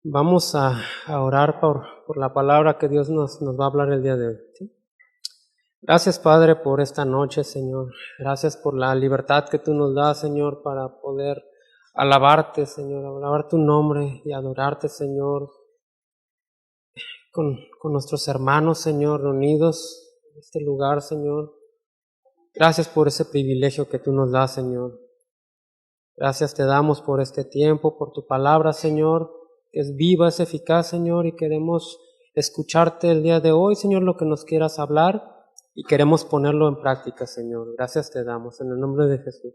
Vamos a orar por la palabra que Dios nos va a hablar el día de hoy. ¿Sí? Gracias, Padre, por esta noche, Señor. Gracias por la libertad que tú nos das, Señor, para poder alabarte, Señor, alabar tu nombre y adorarte, Señor, con nuestros hermanos, Señor, reunidos en este lugar, Señor. Gracias por ese privilegio que tú nos das, Señor. Gracias te damos por este tiempo, por tu palabra, Señor, que es viva, es eficaz, Señor, y queremos escucharte el día de hoy, Señor, lo que nos quieras hablar, y queremos ponerlo en práctica, Señor. Gracias te damos, en el nombre de Jesús.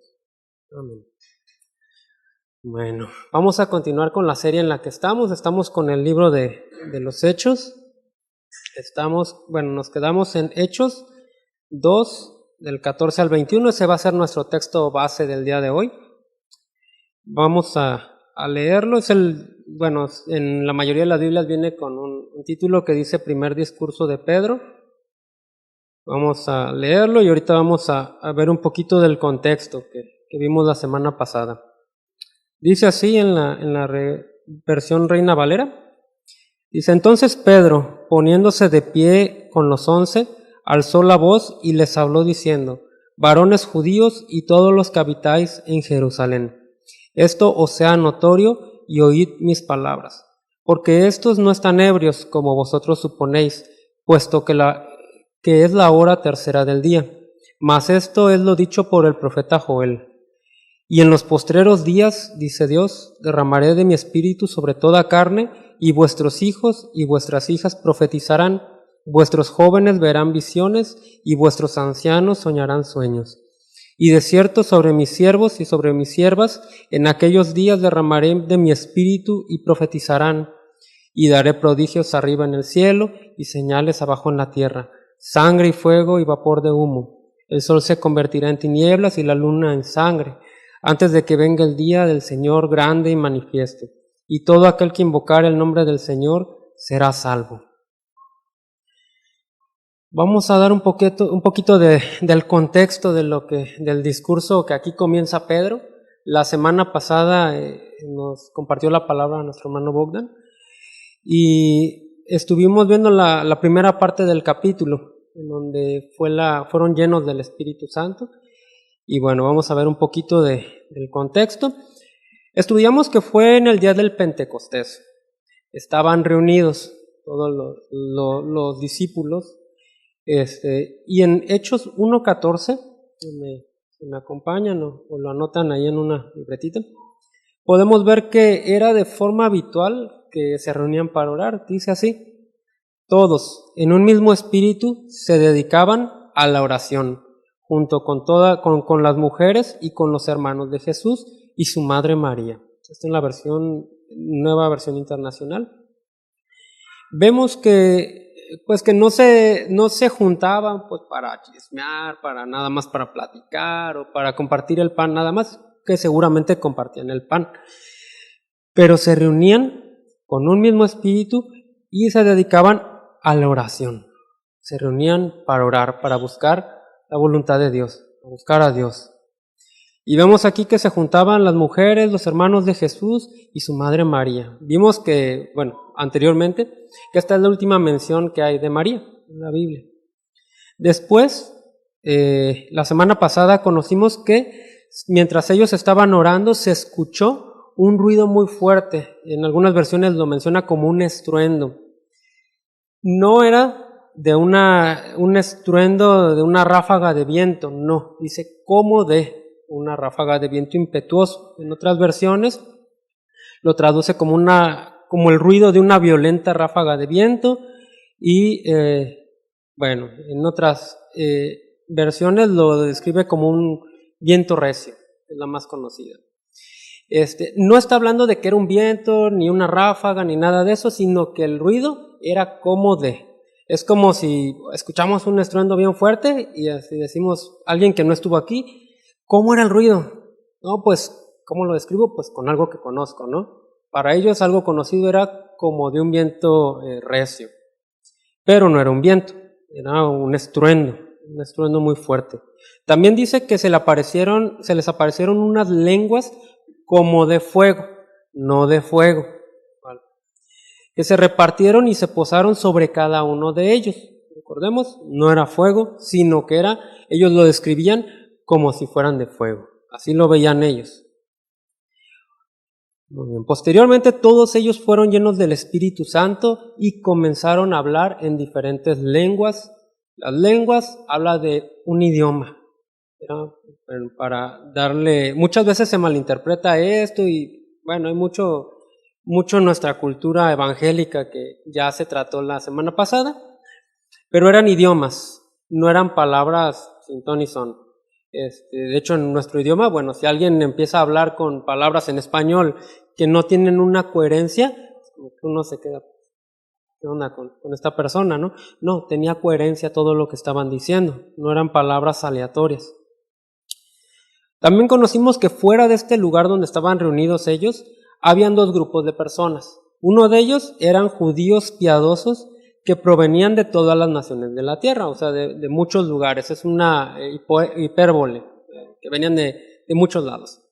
Amén. Bueno, vamos a continuar con la serie en la que estamos. Estamos con el libro de los Hechos. Nos quedamos en Hechos 2, del 14 al 21. Ese va a ser nuestro texto base del día de hoy. Vamos a leerlo. En la mayoría de las Biblias viene con un título que dice Primer Discurso de Pedro. Vamos a leerlo y ahorita vamos a ver un poquito del contexto que vimos la semana pasada. Dice así en la versión Reina Valera. Dice: entonces Pedro, poniéndose de pie con los 11, alzó la voz y les habló diciendo: varones judíos y todos los que habitáis en Jerusalén, esto os sea notorio y oíd mis palabras, porque estos no están ebrios como vosotros suponéis, puesto que es la hora tercera del día. Mas esto es lo dicho por el profeta Joel. Y en los postreros días, dice Dios, derramaré de mi espíritu sobre toda carne, y vuestros hijos y vuestras hijas profetizarán, vuestros jóvenes verán visiones, y vuestros ancianos soñarán sueños. Y de cierto sobre mis siervos y sobre mis siervas, en aquellos días derramaré de mi espíritu y profetizarán, y daré prodigios arriba en el cielo y señales abajo en la tierra, sangre y fuego y vapor de humo. El sol se convertirá en tinieblas y la luna en sangre, antes de que venga el día del Señor grande y manifiesto, y todo aquel que invocare el nombre del Señor será salvo. Vamos a dar un poquito del contexto del discurso que aquí comienza Pedro. La semana pasada nos compartió la palabra nuestro hermano Bogdan y estuvimos viendo la primera parte del capítulo, en donde fueron llenos del Espíritu Santo. Y bueno, vamos a ver un poquito del contexto. Estudiamos que fue en el día del Pentecostés. Estaban reunidos todos los discípulos. Y en Hechos 1:14, si me acompañan o lo anotan ahí en una libretita, podemos ver que era de forma habitual que se reunían para orar. Dice así: todos en un mismo espíritu se dedicaban a la oración, junto con las mujeres y con los hermanos de Jesús y su madre María. Esta es la nueva versión internacional. Vemos que no se juntaban pues para chismear, para nada más para platicar o para compartir el pan, nada más, que seguramente compartían el pan, pero se reunían con un mismo espíritu y se dedicaban a la oración. Se reunían para orar, para buscar la voluntad de Dios, para buscar a Dios. Y vemos aquí que se juntaban las mujeres, los hermanos de Jesús y su madre María. Vimos que, anteriormente, que esta es la última mención que hay de María en la Biblia. Después, la semana pasada conocimos que mientras ellos estaban orando se escuchó un ruido muy fuerte. En algunas versiones lo menciona como un estruendo. No era de un estruendo de una ráfaga de viento, no, dice como de una ráfaga de viento impetuoso. En otras versiones lo traduce como el ruido de una violenta ráfaga de viento y en otras versiones lo describe como un viento recio, es la más conocida. No está hablando de que era un viento, ni una ráfaga, ni nada de eso, sino que el ruido era como es como si escuchamos un estruendo bien fuerte y así decimos, alguien que no estuvo aquí, ¿cómo era el ruido? No, pues, ¿cómo lo describo? Pues con algo que conozco, ¿no? Para ellos algo conocido era como de un viento recio, pero no era un viento, era un estruendo muy fuerte. También dice que se les aparecieron unas lenguas como de fuego, no de fuego. que se repartieron y se posaron sobre cada uno de ellos. Recordemos, no era fuego, sino que ellos lo describían como si fueran de fuego. Así lo veían ellos. Muy bien. Posteriormente todos ellos fueron llenos del Espíritu Santo y comenzaron a hablar en diferentes lenguas. Las lenguas habla de un idioma. Para darle, muchas veces se malinterpreta esto y bueno, hay mucho en nuestra cultura evangélica que ya se trató la semana pasada, pero eran idiomas, no eran palabras sin ton ni son. De hecho, en nuestro idioma, bueno, si alguien empieza a hablar con palabras en español que no tienen una coherencia, uno se queda, ¿qué onda con esta persona, no? No, tenía coherencia todo lo que estaban diciendo, no eran palabras aleatorias. También conocimos que fuera de este lugar donde estaban reunidos ellos, habían dos grupos de personas. Uno de ellos eran judíos piadosos que provenían de todas las naciones de la tierra, o sea, de muchos lugares. Es una hipérbole, que venían de muchos lados.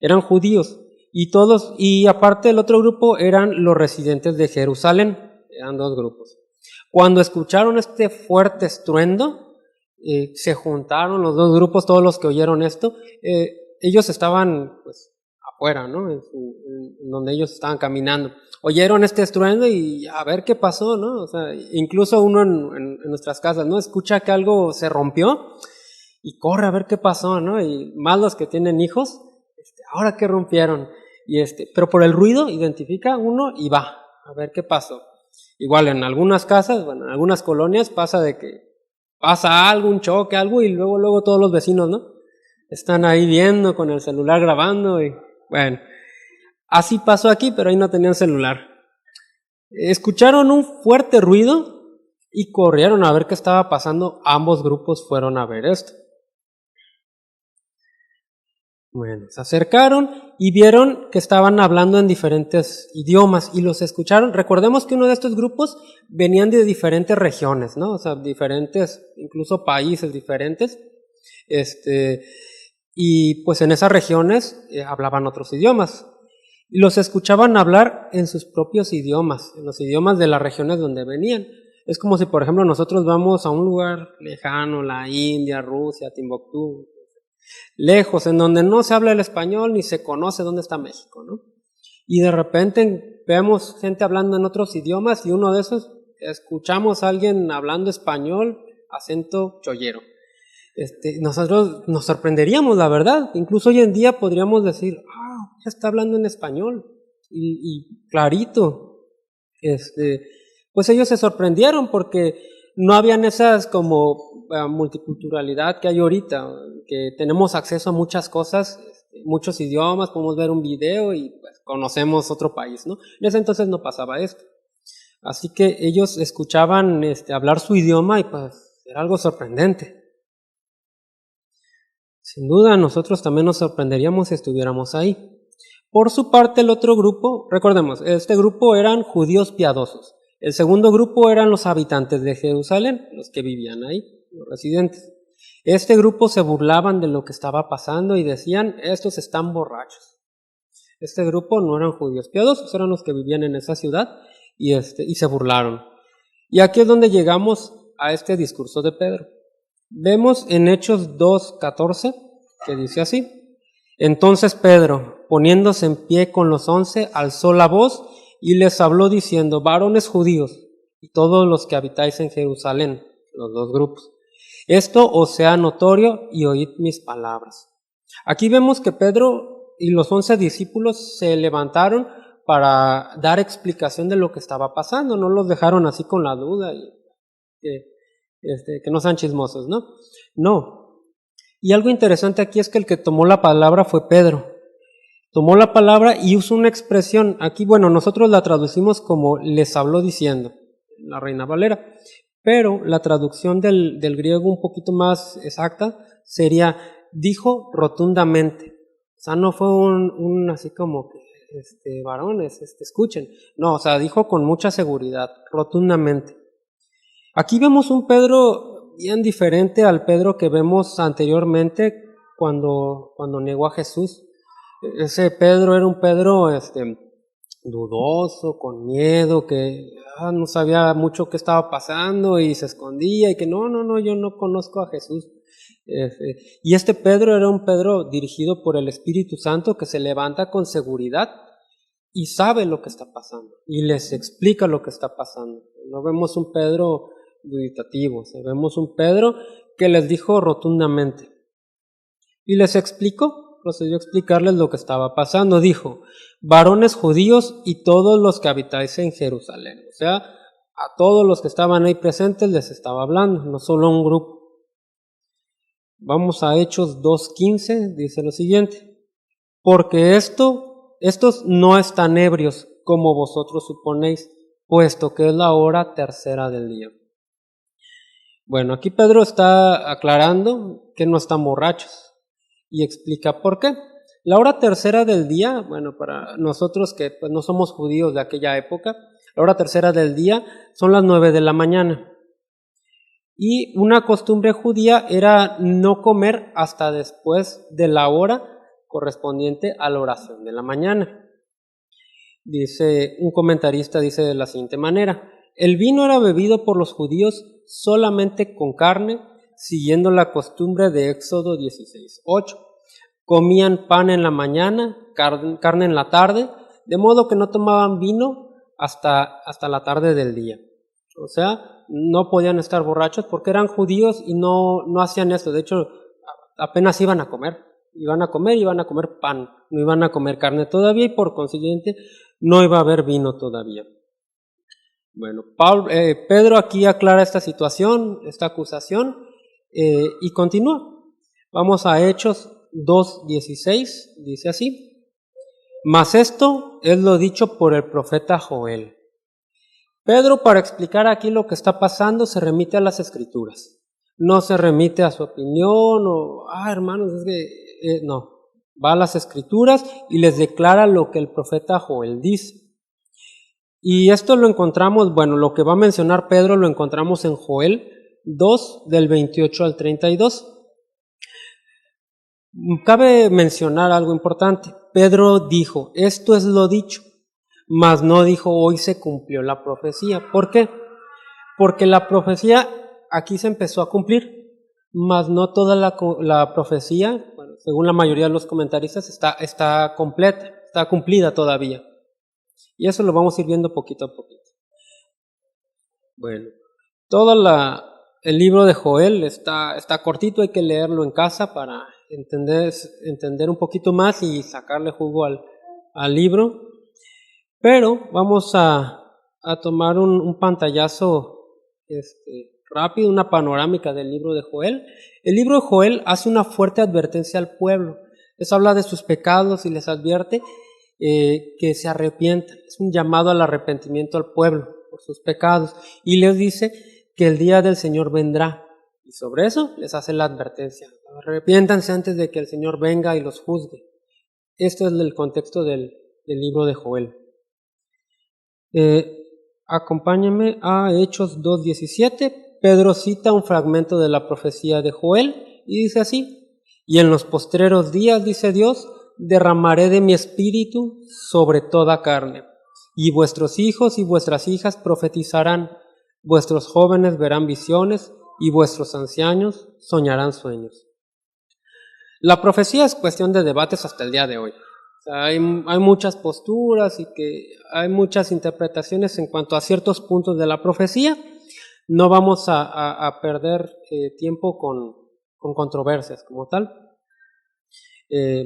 Eran judíos y aparte el otro grupo eran los residentes de Jerusalén. Eran dos grupos. Cuando escucharon este fuerte estruendo, se juntaron los dos grupos, todos los que oyeron esto, ellos estaban pues afuera, ¿no? En donde ellos estaban caminando. Oyeron este estruendo y a ver qué pasó, ¿no? O sea, incluso uno en nuestras casas, ¿no? Escucha que algo se rompió y corre a ver qué pasó, ¿no? Y más los que tienen hijos, ahora que rompieron. Pero por el ruido identifica uno y va a ver qué pasó. Igual en algunas casas, bueno, en algunas colonias pasa de que pasa algo, un choque, algo, y luego todos los vecinos, ¿no? Están ahí viendo con el celular grabando y bueno, así pasó aquí, pero ahí no tenían celular. Escucharon un fuerte ruido y corrieron a ver qué estaba pasando. Ambos grupos fueron a ver esto. Bueno, se acercaron y vieron que estaban hablando en diferentes idiomas y los escucharon. Recordemos que uno de estos grupos venían de diferentes regiones, ¿no? O sea, diferentes, incluso países diferentes. Y pues en esas regiones hablaban otros idiomas. Y los escuchaban hablar en sus propios idiomas, en los idiomas de las regiones donde venían. Es como si, por ejemplo, nosotros vamos a un lugar lejano, la India, Rusia, Timbuktu, lejos, en donde no se habla el español ni se conoce dónde está México, ¿no? Y de repente vemos gente hablando en otros idiomas y uno de esos, escuchamos a alguien hablando español, acento chollero. Nosotros nos sorprenderíamos, la verdad. Incluso hoy en día podríamos decir, ya está hablando en español y clarito. Pues ellos se sorprendieron porque no habían esas como multiculturalidad que hay ahorita, que tenemos acceso a muchas cosas, muchos idiomas, podemos ver un video y pues conocemos otro país, ¿no? En ese entonces no pasaba esto. Así que ellos escuchaban hablar su idioma y pues era algo sorprendente. Sin duda nosotros también nos sorprenderíamos si estuviéramos ahí. Por su parte el otro grupo, recordemos, este grupo eran judíos piadosos. El segundo grupo eran los habitantes de Jerusalén, los que vivían ahí, los residentes. Este grupo se burlaban de lo que estaba pasando y decían, estos están borrachos. Este grupo no eran judíos piadosos, eran los que vivían en esa ciudad y se burlaron. Y aquí es donde llegamos a este discurso de Pedro. Vemos en Hechos 2:14 que dice así: entonces Pedro, poniéndose en pie con los 11, alzó la voz y les habló diciendo, varones judíos y todos los que habitáis en Jerusalén, los dos grupos, esto os sea notorio y oíd mis palabras. Aquí vemos que Pedro y los 11 discípulos se levantaron para dar explicación de lo que estaba pasando, no los dejaron así con la duda y que no sean chismosos, ¿no? No. Y algo interesante aquí es que el que tomó la palabra fue Pedro. Tomó la palabra y usó una expresión. Aquí, bueno, nosotros la traducimos como les habló diciendo, la Reina Valera. Pero la traducción del griego un poquito más exacta sería dijo rotundamente. O sea, no fue un así como que, varones, escuchen. No, o sea, dijo con mucha seguridad, rotundamente. Aquí vemos un Pedro bien diferente al Pedro que vemos anteriormente cuando negó a Jesús. Ese Pedro era un Pedro dudoso, con miedo, que no sabía mucho qué estaba pasando y se escondía y que no, yo no conozco a Jesús. Y este Pedro era un Pedro dirigido por el Espíritu Santo que se levanta con seguridad y sabe lo que está pasando y les explica lo que está pasando. No vemos un Pedro dubitativo, vemos un Pedro que les dijo rotundamente y les explicó, procedió a explicarles lo que estaba pasando. Dijo: varones judíos y todos los que habitáis en Jerusalén. O sea, a todos los que estaban ahí presentes les estaba hablando, no solo a un grupo. Vamos a Hechos 2:15, dice lo siguiente: porque estos no están ebrios como vosotros suponéis, puesto que es la hora tercera del día. Bueno, aquí Pedro está aclarando que no están borrachos y explica por qué. La hora tercera del día, bueno, para nosotros que pues, no somos judíos de aquella época, la hora tercera del día son las 9 de la mañana. Y una costumbre judía era no comer hasta después de la hora correspondiente a la oración de la mañana. Dice, un comentarista dice de la siguiente manera: el vino era bebido por los judíos solamente con carne, siguiendo la costumbre de Éxodo 16:8. Comían pan en la mañana, carne en la tarde, de modo que no tomaban vino hasta la tarde del día. O sea, no podían estar borrachos porque eran judíos y no hacían esto. De hecho, apenas iban a comer pan, no iban a comer carne todavía y por consiguiente no iba a haber vino todavía. Bueno, Pedro aquí aclara esta situación, esta acusación, y continúa. Vamos a Hechos 2:16, dice así: mas esto es lo dicho por el profeta Joel. Pedro, para explicar aquí lo que está pasando, se remite a las Escrituras. No se remite a su opinión o, hermanos, es que, no. Va a las Escrituras y les declara lo que el profeta Joel dice. Y esto lo encontramos, bueno, lo que va a mencionar Pedro lo encontramos en Joel 2, del 28 al 32. Cabe mencionar algo importante. Pedro dijo: esto es lo dicho, mas no dijo: hoy se cumplió la profecía. ¿Por qué? Porque la profecía aquí se empezó a cumplir, mas no toda la profecía, bueno, según la mayoría de los comentaristas, está completa, está cumplida todavía. Y eso lo vamos a ir viendo poquito a poquito. Bueno, todo el libro de Joel está cortito, hay que leerlo en casa para entender un poquito más y sacarle jugo al libro. Pero vamos a tomar un pantallazo rápido, una panorámica del libro de Joel. El libro de Joel hace una fuerte advertencia al pueblo. Les habla de sus pecados y les advierte que se arrepientan. Es un llamado al arrepentimiento al pueblo por sus pecados. Y les dice que el día del Señor vendrá. Y sobre eso les hace la advertencia: arrepiéntanse antes de que el Señor venga y los juzgue. Esto es el contexto del libro de Joel. Acompáñenme a Hechos 2:17. Pedro cita un fragmento de la profecía de Joel y dice así: y en los postreros días, dice Dios, derramaré de mi espíritu sobre toda carne, y vuestros hijos y vuestras hijas profetizarán, vuestros jóvenes verán visiones, y vuestros ancianos soñarán sueños. La profecía es cuestión de debates hasta el día de hoy. O sea, hay muchas posturas y que hay muchas interpretaciones en cuanto a ciertos puntos de la profecía. No vamos a perder tiempo con controversias como tal.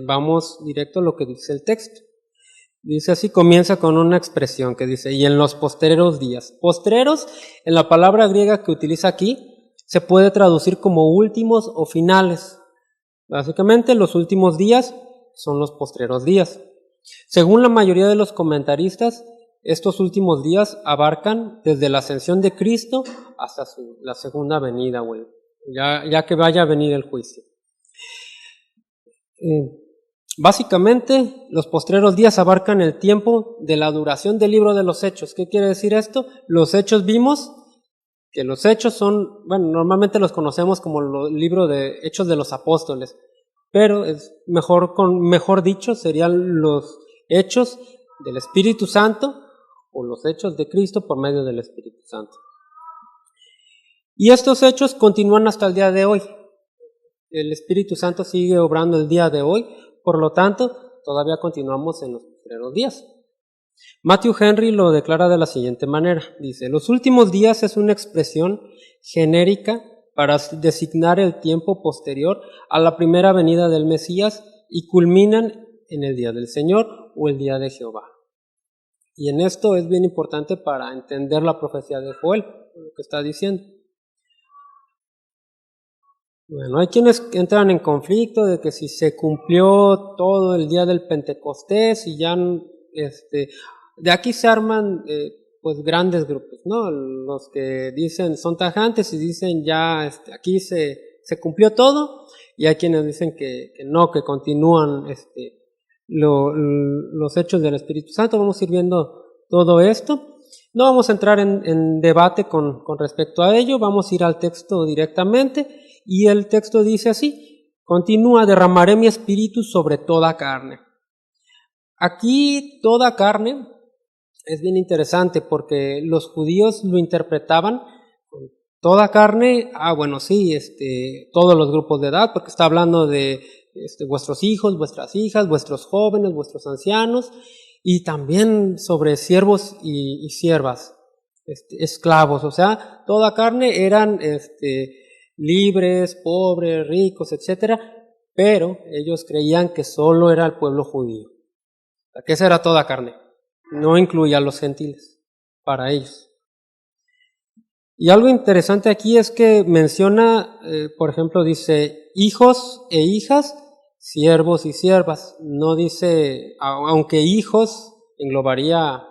Vamos directo a lo que dice el texto. Dice así, comienza con una expresión que dice: y en los postreros días. Postreros, en la palabra griega que utiliza aquí, se puede traducir como últimos o finales. Básicamente, los últimos días son los postreros días. Según la mayoría de los comentaristas, estos últimos días abarcan desde la ascensión de Cristo hasta la segunda venida, ya que vaya a venir el juicio. Básicamente, los postreros días abarcan el tiempo de la duración del libro de los Hechos. ¿Qué quiere decir esto? Los Hechos, vimos que los Hechos son, bueno, normalmente los conocemos como el libro de Hechos de los Apóstoles, pero es mejor dicho, serían los Hechos del Espíritu Santo o los hechos de Cristo por medio del Espíritu Santo. Y estos hechos continúan hasta el día de hoy. El Espíritu Santo sigue obrando el día de hoy, por lo tanto, todavía continuamos en los primeros días. Matthew Henry lo declara de la siguiente manera, dice: los últimos días es una expresión genérica para designar el tiempo posterior a la primera venida del Mesías y culminan en el día del Señor o el día de Jehová. Y en esto es bien importante para entender la profecía de Joel, lo que está diciendo. Bueno, hay quienes entran en conflicto de que si se cumplió todo el día del Pentecostés y ya, de aquí se arman pues grandes grupos, ¿no? Los que dicen, son tajantes y dicen ya aquí se cumplió todo, y hay quienes dicen que no, que continúan los hechos del Espíritu Santo. Vamos a ir viendo todo esto. No vamos a entrar en debate con respecto a ello, vamos a ir al texto directamente. Y el texto dice así, continúa: derramaré mi espíritu sobre toda carne. Aquí toda carne es bien interesante porque los judíos lo interpretaban con toda carne, bueno sí, todos los grupos de edad, porque está hablando de vuestros hijos, vuestras hijas, vuestros jóvenes, vuestros ancianos, y también sobre siervos y siervas, esclavos, o sea, toda carne eran libres, pobres, ricos, etcétera, pero ellos creían que solo era el pueblo judío, que esa era toda carne, no incluía a los gentiles para ellos. Y algo interesante aquí es que menciona, por ejemplo, dice hijos e hijas, siervos y siervas, no dice, aunque hijos englobaría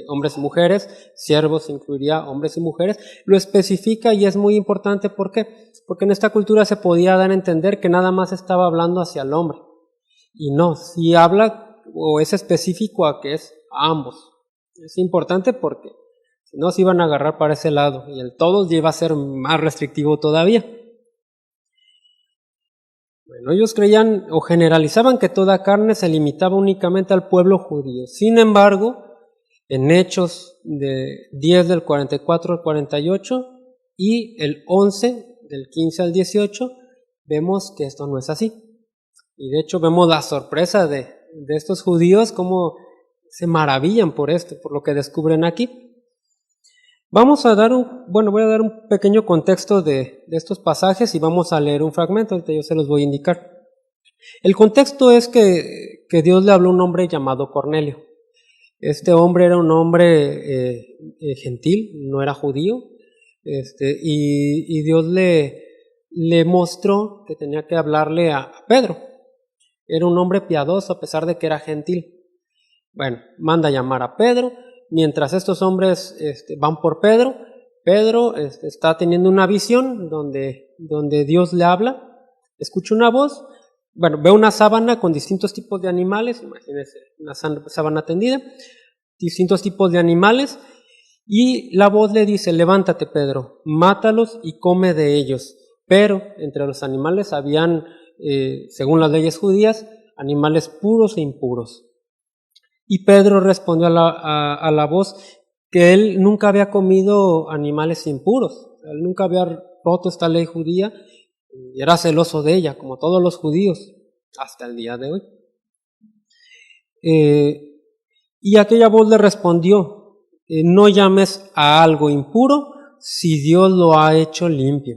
hombres y mujeres, siervos incluiría hombres y mujeres, lo especifica y es muy importante. ¿Por qué? Porque en esta cultura se podía dar a entender que nada más estaba hablando hacia el hombre, y no, si habla o es específico a que es a ambos. Es importante porque si no se iban a agarrar para ese lado, y el todos iba a ser más restrictivo todavía. Bueno, ellos creían o generalizaban que toda carne se limitaba únicamente al pueblo judío. Sin embargo, en Hechos 10 del 44 al 48 y el 11 del 15 al 18, vemos que esto no es así. Y de hecho vemos la sorpresa de estos judíos, cómo se maravillan por esto, por lo que descubren aquí. Voy a dar un pequeño contexto de estos pasajes y vamos a leer un fragmento, ahorita yo se los voy a indicar. El contexto es que Dios le habló a un hombre llamado Cornelio. Este hombre era un hombre gentil, no era judío, y Dios le mostró que tenía que hablarle a Pedro. Era un hombre piadoso a pesar de que era gentil. Bueno, manda a llamar a Pedro. Mientras estos hombres van por Pedro, Pedro está teniendo una visión donde Dios le habla, escucha una voz, ve una sábana con distintos tipos de animales, imagínense, una sábana tendida, distintos tipos de animales, y la voz le dice: levántate, Pedro, mátalos y come de ellos. Pero entre los animales habían, según las leyes judías, animales puros e impuros. Y Pedro respondió a la voz que él nunca había comido animales impuros, él nunca había roto esta ley judía y era celoso de ella, como todos los judíos, hasta el día de hoy. Y aquella voz le respondió: no llames a algo impuro si Dios lo ha hecho limpio.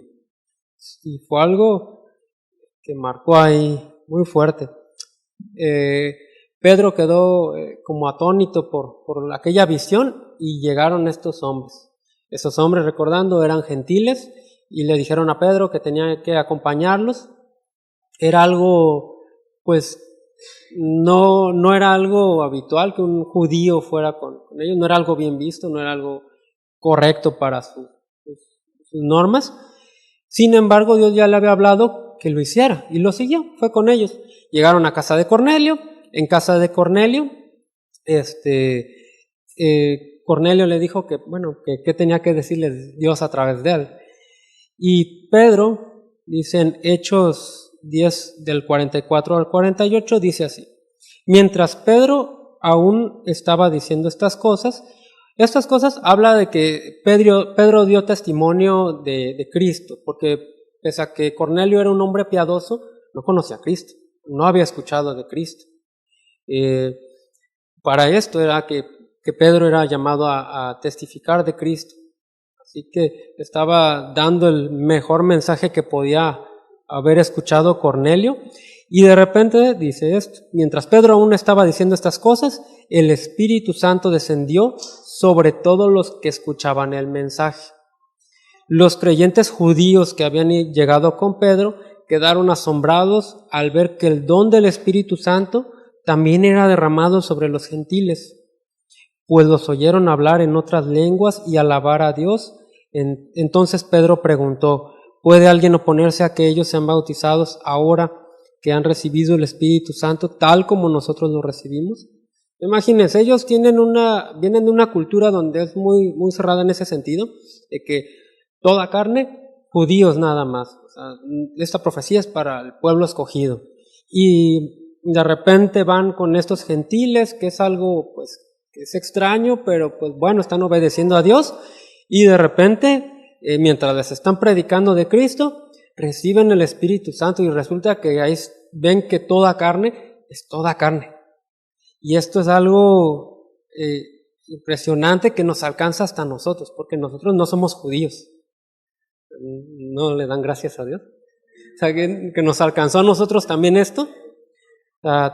Y fue algo que marcó ahí muy fuerte. Pedro quedó como atónito por aquella visión, y llegaron estos hombres. Esos hombres, recordando, eran gentiles y le dijeron a Pedro que tenía que acompañarlos. Era algo, pues, no era algo habitual que un judío fuera con ellos, no era algo bien visto, no era algo correcto para sus normas. Sin embargo, Dios ya le había hablado que lo hiciera y lo siguió, fue con ellos. Llegaron a casa de Cornelio. En casa de Cornelio, Cornelio le dijo que tenía que decirle Dios a través de él. Y Pedro, dice en Hechos 10 del 44 al 48, dice así: mientras Pedro aún estaba diciendo estas cosas habla de que Pedro dio testimonio de Cristo, porque pese a que Cornelio era un hombre piadoso, no conocía a Cristo, no había escuchado de Cristo. Para esto era que Pedro era llamado a testificar de Cristo. Así que estaba dando el mejor mensaje que podía haber escuchado Cornelio. Y de repente dice esto: mientras Pedro aún estaba diciendo estas cosas, el Espíritu Santo descendió sobre todos los que escuchaban el mensaje. Los creyentes judíos que habían llegado con Pedro quedaron asombrados al ver que el don del Espíritu Santo también era derramado sobre los gentiles, pues los oyeron hablar en otras lenguas y alabar a Dios. Entonces Pedro preguntó: ¿puede alguien oponerse a que ellos sean bautizados ahora que han recibido el Espíritu Santo tal como nosotros lo recibimos? Imagínense, ellos vienen de una cultura donde es muy, muy cerrada en ese sentido, de que toda carne, judíos nada más. O sea, esta profecía es para el pueblo escogido. Y de repente van con estos gentiles, que es algo pues que es extraño, pero pues bueno, están obedeciendo a Dios, y de repente, mientras les están predicando de Cristo, reciben el Espíritu Santo y resulta que ahí ven que toda carne es toda carne. Y esto es algo impresionante que nos alcanza hasta nosotros, porque nosotros no somos judíos. ¿No le dan gracias a Dios? O sea, que nos alcanzó a nosotros también esto.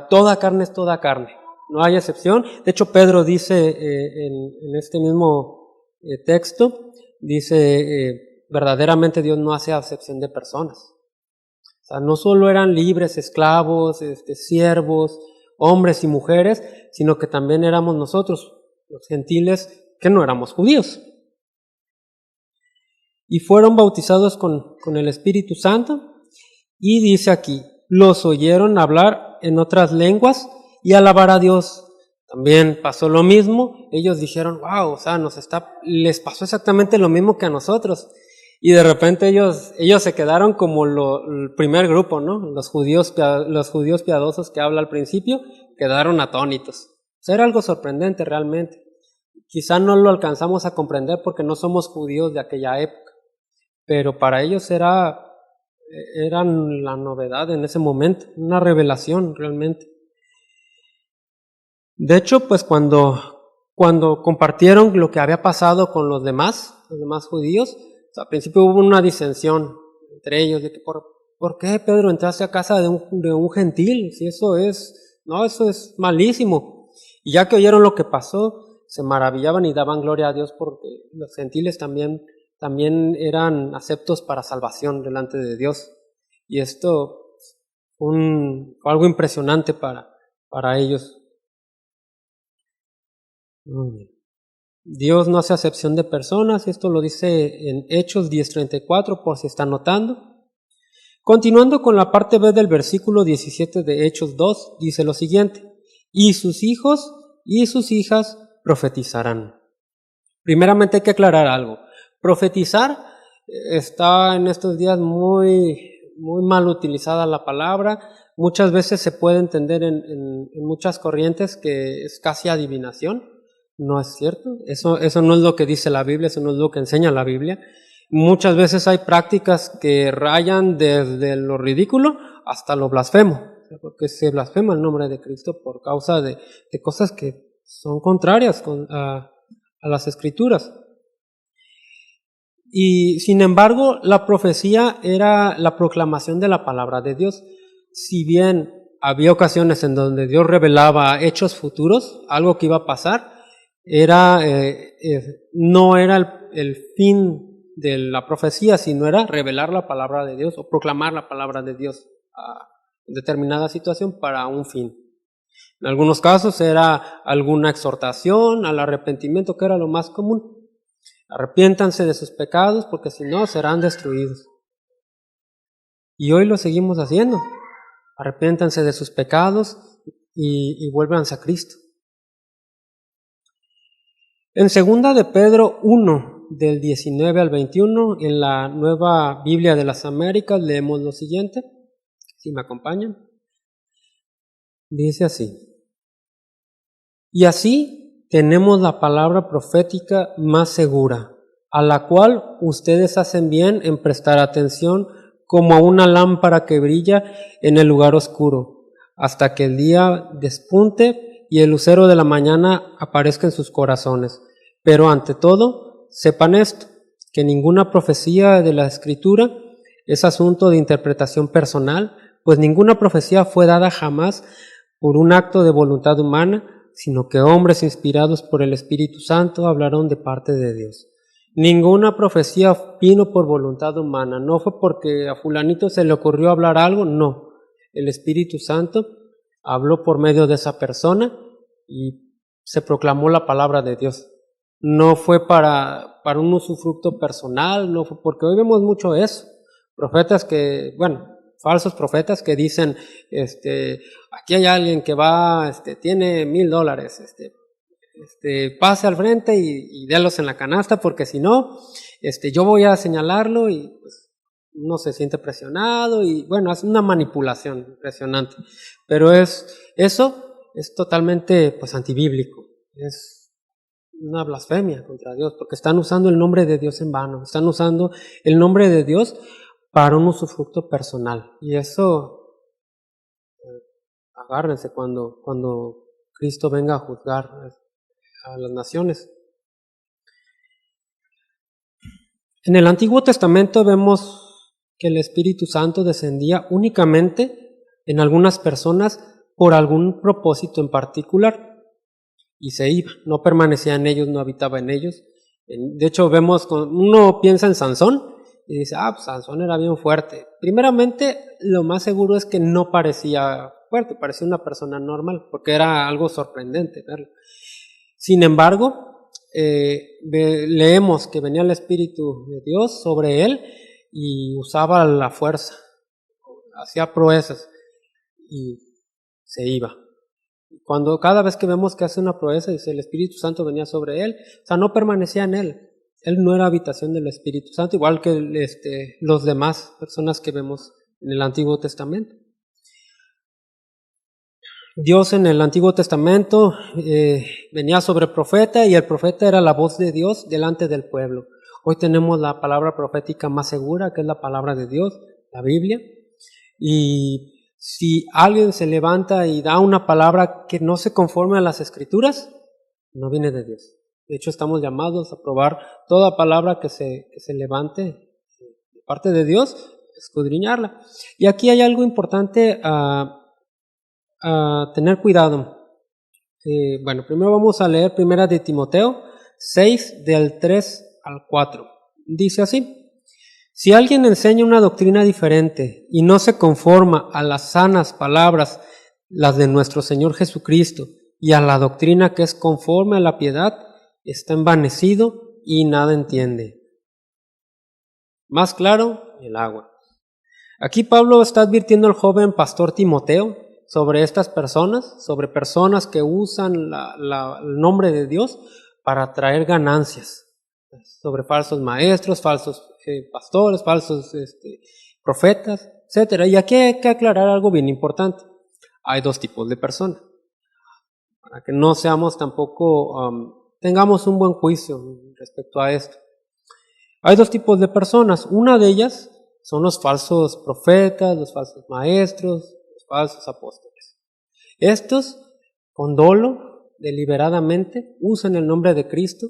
Toda carne es toda carne, no hay excepción. De hecho, Pedro dice en este mismo texto, dice, verdaderamente Dios no hace acepción de personas. O sea, no solo eran libres, esclavos, siervos, hombres y mujeres, sino que también éramos nosotros, los gentiles, que no éramos judíos. Y fueron bautizados con el Espíritu Santo, y dice aquí, los oyeron hablar en otras lenguas y alabar a Dios. También pasó lo mismo, ellos dijeron, wow, o sea, les pasó exactamente lo mismo que a nosotros. Y de repente ellos se quedaron como el primer grupo, ¿no? Los judíos piadosos que habla al principio, quedaron atónitos. O sea, era algo sorprendente realmente. Quizá no lo alcanzamos a comprender porque no somos judíos de aquella época, pero para ellos eran la novedad en ese momento, una revelación realmente. De hecho, pues cuando compartieron lo que había pasado con los demás judíos, al principio hubo una disensión entre ellos, de que ¿por qué, Pedro, entraste a casa de un gentil? Si eso es malísimo. Y ya que oyeron lo que pasó, se maravillaban y daban gloria a Dios porque los gentiles también eran aceptos para salvación delante de Dios. Y esto fue algo impresionante para ellos. Muy bien. Dios no hace acepción de personas, esto lo dice en Hechos 10:34, por si están notando. Continuando con la parte B del versículo 17 de Hechos 2, dice lo siguiente: y sus hijos y sus hijas profetizarán. Primeramente hay que aclarar algo. Profetizar está en estos días muy, muy mal utilizada la palabra. Muchas veces se puede entender en muchas corrientes que es casi adivinación. No es cierto. Eso no es lo que dice la Biblia, eso no es lo que enseña la Biblia. Muchas veces hay prácticas que rayan desde lo ridículo hasta lo blasfemo, porque se blasfema el nombre de Cristo por causa de cosas que son contrarias a las Escrituras. Y sin embargo, la profecía era la proclamación de la palabra de Dios. Si bien había ocasiones en donde Dios revelaba hechos futuros, algo que iba a pasar, no era el fin de la profecía, sino era revelar la palabra de Dios o proclamar la palabra de Dios a determinada situación para un fin. En algunos casos era alguna exhortación al arrepentimiento, que era lo más común. Arrepiéntanse de sus pecados, porque si no serán destruidos. Y hoy lo seguimos haciendo. Arrepiéntanse de sus pecados y vuélvanse a Cristo. En 2 de Pedro 1, del 19 al 21, en la Nueva Biblia de las Américas, leemos lo siguiente, si me acompañan. Dice así: Y así tenemos la palabra profética más segura, a la cual ustedes hacen bien en prestar atención como a una lámpara que brilla en el lugar oscuro, hasta que el día despunte y el lucero de la mañana aparezca en sus corazones. Pero ante todo, sepan esto, que ninguna profecía de la Escritura es asunto de interpretación personal, pues ninguna profecía fue dada jamás por un acto de voluntad humana, sino que hombres inspirados por el Espíritu Santo hablaron de parte de Dios. Ninguna profecía vino por voluntad humana, no fue porque a fulanito se le ocurrió hablar algo, no. El Espíritu Santo habló por medio de esa persona y se proclamó la palabra de Dios. No fue para un usufructo personal, no fue porque hoy vemos mucho eso. Profetas que, falsos profetas que dicen, aquí hay alguien que va, tiene $1,000, pase al frente y délos en la canasta, porque si no, yo voy a señalarlo y pues uno se siente presionado y bueno, es una manipulación impresionante. Pero eso es totalmente pues antibíblico, es una blasfemia contra Dios, porque están usando el nombre de Dios en vano, están usando el nombre de Dios para un usufructo personal. Y eso, agárrense cuando Cristo venga a juzgar a las naciones. En el Antiguo Testamento vemos que el Espíritu Santo descendía únicamente en algunas personas por algún propósito en particular y se iba, no permanecía en ellos, no habitaba en ellos. De hecho, uno piensa en Sansón y dice, pues Sansón era bien fuerte. Primeramente, lo más seguro es que no parecía fuerte, parecía una persona normal, porque era algo sorprendente verlo. Sin embargo, leemos que venía el Espíritu de Dios sobre él y usaba la fuerza, hacía proezas y se iba. Cada vez que vemos que hace una proeza, dice el Espíritu Santo venía sobre él, o sea, no permanecía en él. Él no era habitación del Espíritu Santo, igual que los demás personas que vemos en el Antiguo Testamento. Dios en el Antiguo Testamento venía sobre el profeta y el profeta era la voz de Dios delante del pueblo. Hoy tenemos la palabra profética más segura, que es la palabra de Dios, la Biblia. Y si alguien se levanta y da una palabra que no se conforme a las Escrituras, no viene de Dios. De hecho, estamos llamados a probar toda palabra que se levante de parte de Dios, escudriñarla. Y aquí hay algo importante a tener cuidado. Primero vamos a leer 1 de Timoteo 6, del 3 al 4. Dice así: si alguien enseña una doctrina diferente y no se conforma a las sanas palabras, las de nuestro Señor Jesucristo, y a la doctrina que es conforme a la piedad, está envanecido y nada entiende. Más claro, el agua. Aquí Pablo está advirtiendo al joven pastor Timoteo sobre estas personas, sobre personas que usan el nombre de Dios para traer ganancias, sobre falsos maestros, falsos pastores, falsos profetas, etc. Y aquí hay que aclarar algo bien importante. Hay dos tipos de personas, para que no seamos tampoco, tengamos un buen juicio respecto a esto. Hay dos tipos de personas. Una de ellas son los falsos profetas, los falsos maestros, los falsos apóstoles. Estos, con dolo, deliberadamente, usan el nombre de Cristo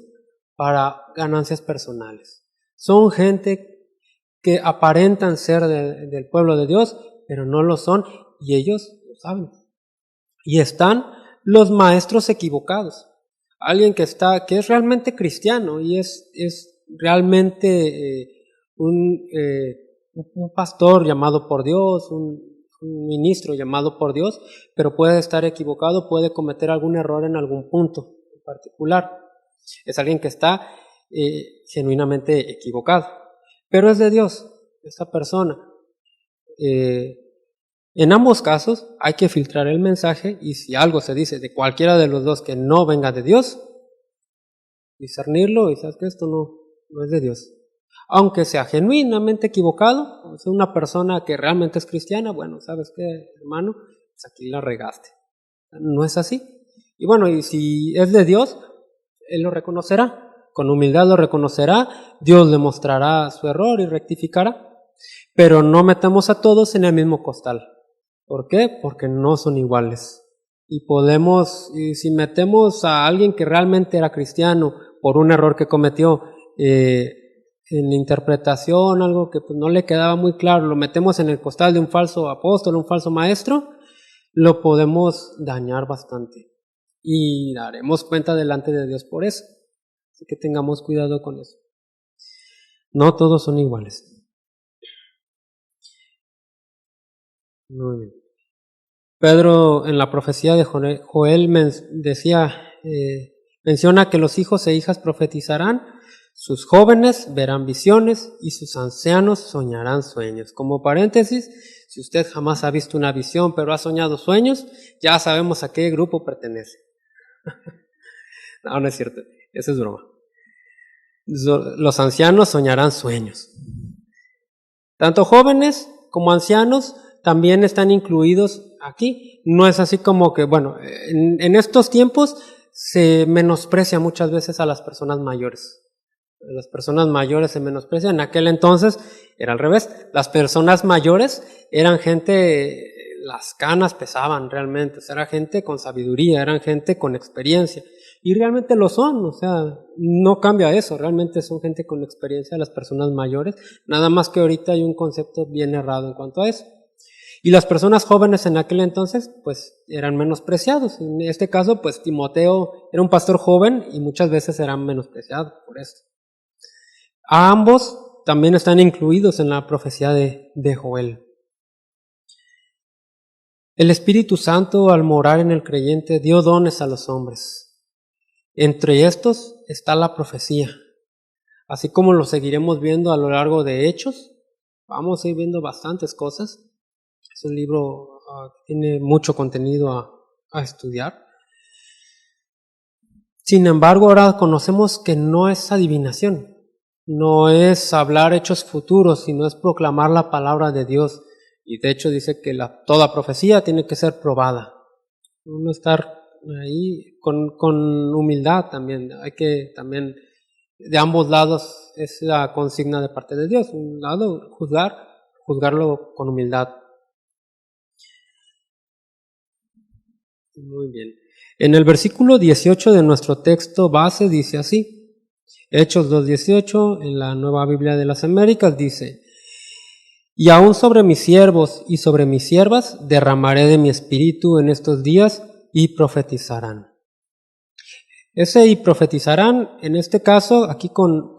para ganancias personales. Son gente que aparentan ser del pueblo de Dios, pero no lo son, y ellos lo saben. Y están los maestros equivocados. Alguien que es realmente cristiano y es realmente un pastor llamado por Dios, un ministro llamado por Dios, pero puede estar equivocado, puede cometer algún error en algún punto en particular. Es alguien que está genuinamente equivocado, pero es de Dios, esa persona. En ambos casos hay que filtrar el mensaje, y si algo se dice de cualquiera de los dos que no venga de Dios, discernirlo y sabes que esto no es de Dios. Aunque sea genuinamente equivocado, o sea una persona que realmente es cristiana, bueno, ¿sabes qué, hermano? Pues aquí la regaste. No es así. Y bueno, y si es de Dios, Él lo reconocerá, con humildad lo reconocerá, Dios le mostrará su error y rectificará, pero no metamos a todos en el mismo costal. ¿Por qué? Porque no son iguales. Y si metemos a alguien que realmente era cristiano por un error que cometió en interpretación, algo que pues, no le quedaba muy claro, lo metemos en el costal de un falso apóstol, un falso maestro, lo podemos dañar bastante. Y daremos cuenta delante de Dios por eso. Así que tengamos cuidado con eso. No todos son iguales. Muy bien. Pedro en la profecía de Joel menciona que los hijos e hijas profetizarán, sus jóvenes verán visiones y sus ancianos soñarán sueños. Como paréntesis, si usted jamás ha visto una visión pero ha soñado sueños, ya sabemos a qué grupo pertenece. No, no es cierto, eso es broma. Los ancianos soñarán sueños. Tanto jóvenes como ancianos también están incluidos aquí. No es así como que, bueno, en estos tiempos se menosprecia muchas veces a las personas mayores. Las personas mayores se menosprecian. En aquel entonces era al revés. Las personas mayores eran gente, las canas pesaban realmente. O sea, era gente con sabiduría, eran gente con experiencia. Y realmente lo son, o sea, no cambia eso, realmente son gente con experiencia las personas mayores, nada más que ahorita hay un concepto bien errado en cuanto a eso. Y las personas jóvenes en aquel entonces, pues, eran menospreciados. En este caso, pues, Timoteo era un pastor joven y muchas veces eran menospreciados por eso. A ambos también están incluidos en la profecía de Joel. El Espíritu Santo, al morar en el creyente, dio dones a los hombres. Entre estos está la profecía. Así como lo seguiremos viendo a lo largo de Hechos, vamos a ir viendo bastantes cosas. Es un libro que tiene mucho contenido a estudiar. Sin embargo, ahora conocemos que no es adivinación, no es hablar hechos futuros, sino es proclamar la palabra de Dios. Y de hecho dice que toda profecía tiene que ser probada. No estar ahí con humildad también. Hay que también, de ambos lados, es la consigna de parte de Dios. Un lado, juzgarlo con humildad. Muy bien. En el versículo 18 de nuestro texto base dice así, Hechos 2:18, en la Nueva Biblia de las Américas dice, y aún sobre mis siervos y sobre mis siervas derramaré de mi espíritu en estos días y profetizarán. Ese y profetizarán, en este caso, aquí con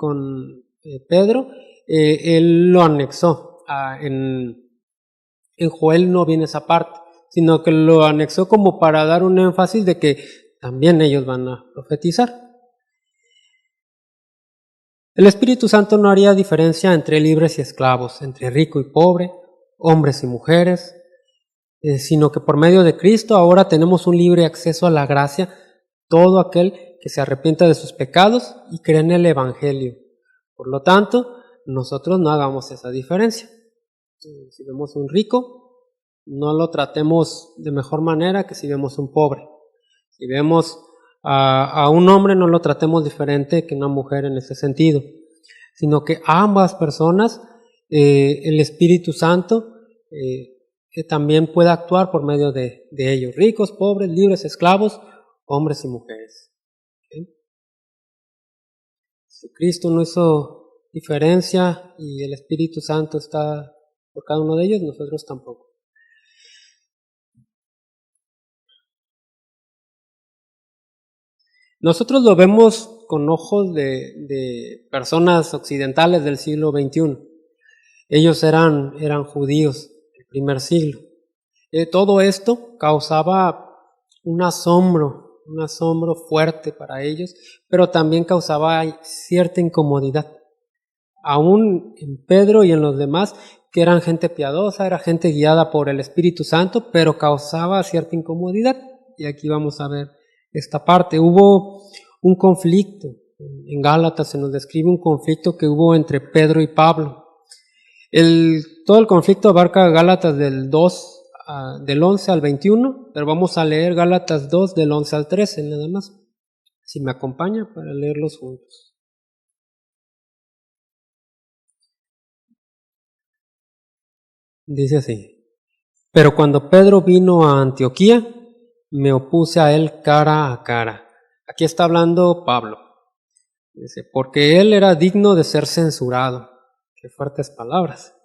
Pedro, él lo anexó. En Joel no viene esa parte, sino que lo anexó como para dar un énfasis de que también ellos van a profetizar. El Espíritu Santo no haría diferencia entre libres y esclavos, entre rico y pobre, hombres y mujeres, sino que por medio de Cristo ahora tenemos un libre acceso a la gracia, todo aquel que se arrepienta de sus pecados y cree en el Evangelio. Por lo tanto, nosotros no hagamos esa diferencia. Si vemos un rico, no lo tratemos de mejor manera que si vemos un pobre. Si vemos a un hombre, no lo tratemos diferente que una mujer en ese sentido, sino que a ambas personas el Espíritu Santo también puede actuar por medio de ellos, ricos, pobres, libres, esclavos, hombres y mujeres. ¿Okay? Si Cristo no hizo diferencia y el Espíritu Santo está por cada uno de ellos, nosotros tampoco. Nosotros lo vemos con ojos de personas occidentales del siglo XXI. Ellos eran judíos del primer siglo. Todo esto causaba un asombro fuerte para ellos, pero también causaba cierta incomodidad. Aún en Pedro y en los demás, que eran gente piadosa, era gente guiada por el Espíritu Santo, pero causaba cierta incomodidad. Y aquí vamos a ver esta parte. Hubo un conflicto. En Gálatas se nos describe un conflicto que hubo entre Pedro y Pablo. Todo el conflicto abarca Gálatas del 2 del 11 al 21, pero vamos a leer Gálatas 2 del 11 al 13 nada más. Si me acompaña para leerlos juntos. Dice así: pero cuando Pedro vino a Antioquía, me opuse a él cara a cara. Aquí está hablando Pablo. Dice, porque él era digno de ser censurado. Qué fuertes palabras.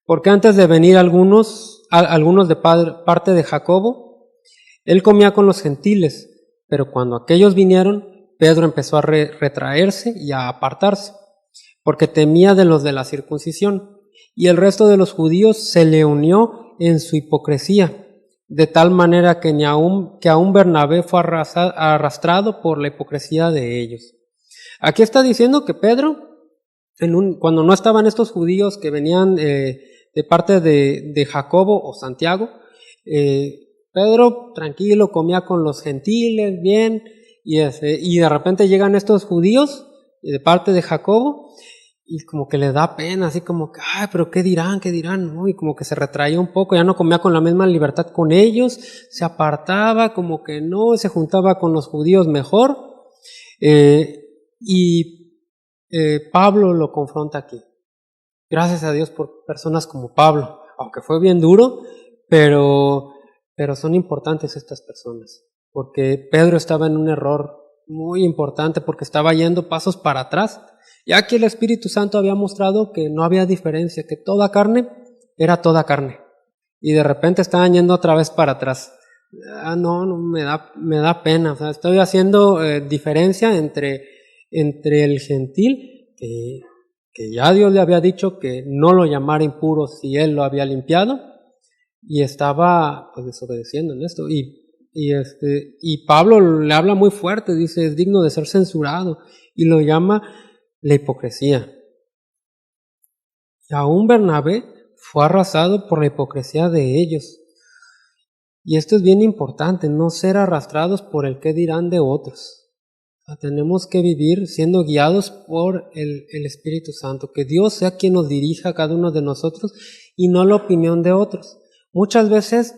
Porque antes de venir algunos de parte de Jacobo, él comía con los gentiles, pero cuando aquellos vinieron, Pedro empezó a retraerse y a apartarse, porque temía de los de la circuncisión, y el resto de los judíos se le unió en su hipocresía, de tal manera que aún Bernabé fue arrastrado por la hipocresía de ellos. Aquí está diciendo que Pedro, cuando no estaban estos judíos que venían de parte de Jacobo o Santiago, Pedro tranquilo comía con los gentiles bien, y de repente llegan estos judíos de parte de Jacobo y como que le da pena, así como que, ay, pero qué dirán, ¿no? Y como que se retraía un poco, ya no comía con la misma libertad con ellos, se apartaba, como que no, se juntaba con los judíos mejor, Pablo lo confronta aquí. Gracias a Dios por personas como Pablo, aunque fue bien duro, pero son importantes estas personas, porque Pedro estaba en un error muy importante, porque estaba yendo pasos para atrás, ya que el Espíritu Santo había mostrado que no había diferencia, que toda carne era toda carne, y de repente estaban yendo otra vez para atrás. No, me da pena, o sea, estoy haciendo diferencia entre el gentil, que ya Dios le había dicho que no lo llamara impuro si él lo había limpiado, y estaba pues desobedeciendo en esto, y Pablo le habla muy fuerte, dice, es digno de ser censurado, y lo llama la hipocresía. Y aún Bernabé fue arrasado por la hipocresía de ellos. Y esto es bien importante, no ser arrastrados por el qué dirán de otros. Tenemos que vivir siendo guiados por el Espíritu Santo, que Dios sea quien nos dirija a cada uno de nosotros y no la opinión de otros. Muchas veces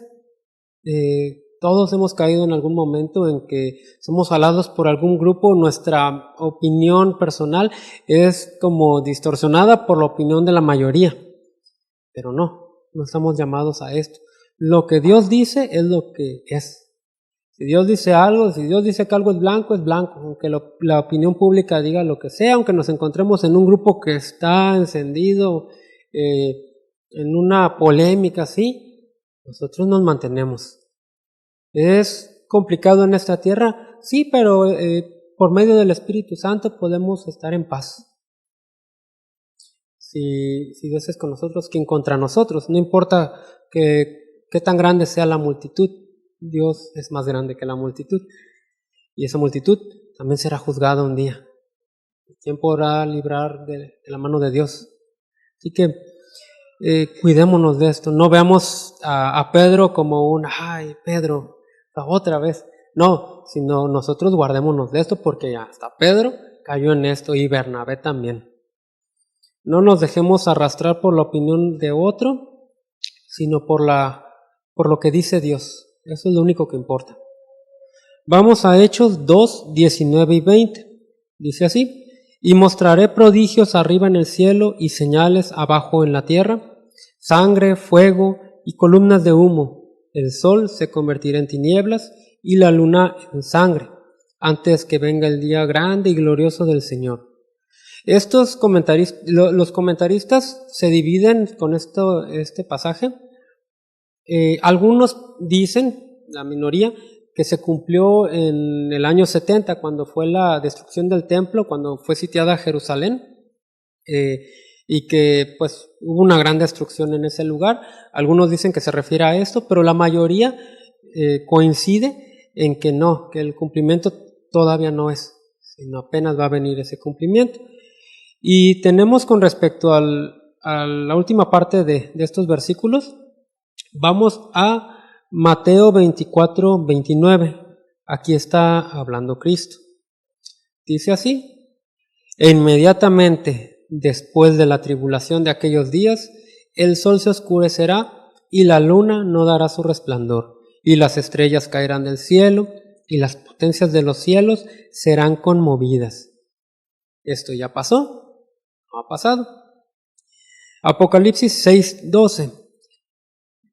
todos hemos caído en algún momento en que somos jalados por algún grupo, nuestra opinión personal es como distorsionada por la opinión de la mayoría, pero no estamos llamados a esto. Lo que Dios dice es lo que es. Si Dios dice algo, si Dios dice que algo es blanco, aunque la opinión pública diga lo que sea, aunque nos encontremos en un grupo que está encendido, en una polémica así, nosotros nos mantenemos. ¿Es complicado en esta tierra? Sí, pero por medio del Espíritu Santo podemos estar en paz. Si Dios es con nosotros, ¿quién contra nosotros? No importa qué tan grande sea la multitud, Dios es más grande que la multitud. Y esa multitud también será juzgada un día. ¿Quién podrá librar de la mano de Dios? Así que cuidémonos de esto. No veamos a Pedro como ay, Pedro, otra vez. No, sino nosotros guardémonos de esto, porque hasta Pedro cayó en esto y Bernabé también. No nos dejemos arrastrar por la opinión de otro, sino por lo que dice Dios. Eso es lo único que importa. Vamos a Hechos 2, 19 y 20. Dice así: y mostraré prodigios arriba en el cielo y señales abajo en la tierra, sangre, fuego y columnas de humo. El sol se convertirá en tinieblas y la luna en sangre, antes que venga el día grande y glorioso del Señor. Los comentaristas se dividen con este pasaje. Algunos dicen, la minoría, que se cumplió en el año 70, cuando fue la destrucción del templo, cuando fue sitiada Jerusalén, y que pues hubo una gran destrucción en ese lugar. Algunos dicen que se refiere a esto, pero la mayoría coincide en que no, que el cumplimiento todavía no es, sino apenas va a venir ese cumplimiento. Y tenemos con respecto a la última parte de estos versículos, vamos a Mateo 24, 29. Aquí está hablando Cristo. Dice así: e inmediatamente después de la tribulación de aquellos días, el sol se oscurecerá y la luna no dará su resplandor, y las estrellas caerán del cielo, y las potencias de los cielos serán conmovidas. Esto ya pasó, no ha pasado. Apocalipsis 6:12.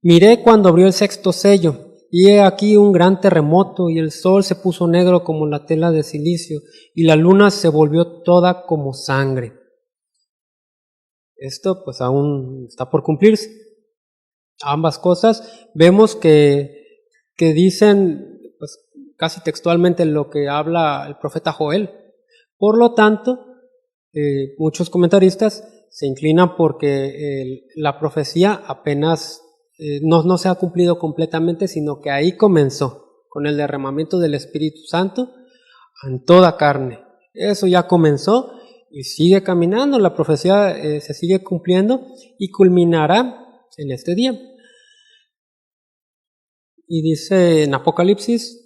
Miré cuando abrió el sexto sello, y he aquí un gran terremoto, y el sol se puso negro como la tela de silicio, y la luna se volvió toda como sangre. Esto pues aún está por cumplirse. Ambas cosas vemos que dicen pues, casi textualmente lo que habla el profeta Joel. Por lo tanto, muchos comentaristas se inclinan porque la profecía apenas no se ha cumplido completamente, sino que ahí comenzó con el derramamiento del Espíritu Santo en toda carne. Eso ya comenzó y sigue caminando, la profecía se sigue cumpliendo y culminará en este día. Y dice en Apocalipsis